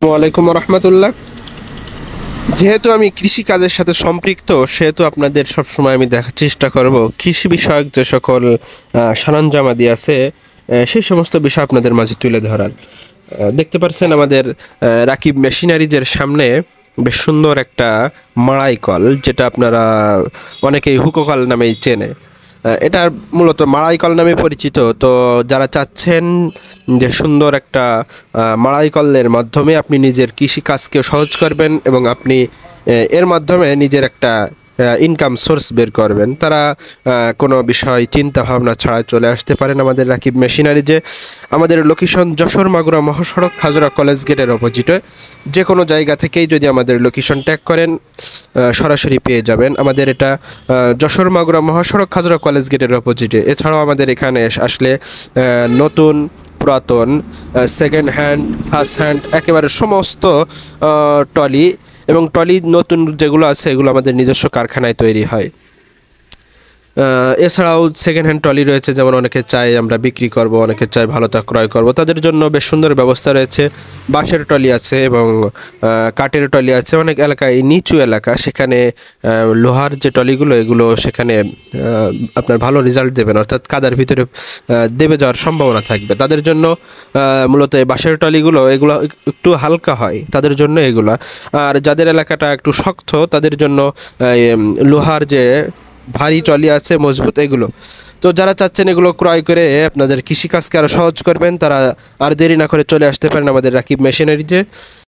ওয়ালাইকুম রহমতুল্লাহ। যেহেতু আমি কৃষি কাজের সাথে সম্পৃক্ত, সেহেতু আপনাদের সবসময় আমি দেখার চেষ্টা করব কৃষি বিষয়ক যে সকল সরঞ্জামাদি আছে, সেই সমস্ত বিষয় আপনাদের মাঝে তুলে ধরার। দেখতে পাচ্ছেন আমাদের রাকিব মেশিনারিজের সামনে বেশ সুন্দর একটা মাড়াই কল, যেটা আপনারা অনেকেই হুকো কল নামেই চেনে। এটা মূলত মাড়াই কল নামে পরিচিত। তো যারা চাচ্ছেন যে সুন্দর একটা মাড়াই কলের মাধ্যমে আপনি নিজের কৃষিকাজকে সহজ করবেন এবং আপনি এর মাধ্যমে নিজের একটা ইনকাম সোর্স বের করবেন, তারা কোনো বিষয় চিন্তা ভাবনা ছাড়া চলে আসতে পারেন আমাদের রাকিব মেশিনারিজে। আমাদের লোকেশন যশোর মাগুরা মহাসড়ক, খাজুরা কলেজ গেটের অপোজিটে। যে কোনো জায়গা থেকেই যদি আমাদের লোকেশন ট্যাগ করেন সরাসরি পেয়ে যাবেন। আমাদের এটা যশোর মাগুরা মহাসড়ক, খাজুরা কলেজ গেটের অপোজিটে। এছাড়াও আমাদের এখানে আসলে নতুন, পুরাতন, সেকেন্ড হ্যান্ড, ফার্স্ট হ্যান্ড একেবারে সমস্ত ট্রলি এবং ট্রলি নতুন যেগুলো আছে এগুলো আমাদের নিজস্ব কারখানায় তৈরি হয়। এছাড়াও সেকেন্ড হ্যান্ড ট্রলি রয়েছে, যেমন অনেকে চায় আমরা বিক্রি করব, অনেকে চায় ভালোটা ক্রয় করব, তাদের জন্য বেশ সুন্দর ব্যবস্থা রয়েছে। বাঁশের ট্রলি আছে এবং কাঠের ট্রলি আছে। অনেক এলাকায় নিচু এলাকা, সেখানে লোহার যে ট্রলিগুলো এগুলো সেখানে আপনার ভালো রেজাল্ট দেবেন, অর্থাৎ কাদার ভিতরে দেবে যাওয়ার সম্ভাবনা থাকবে। তাদের জন্য মূলত এই বাঁশের ট্রলিগুলো এগুলো একটু হালকা হয়, তাদের জন্য এগুলা। আর যাদের এলাকাটা একটু শক্ত তাদের জন্য লোহার যে ভারী ট্রলি আছে, মজবুত এগুলো। তো যারা চাচ্ছেন এগুলো ক্রয় করে আপনাদের কৃষিকাজকে আরও সহজ করবেন, তারা আর দেরি না করে চলে আসতে পারেন আমাদের রাকিব মেশিনারিতে।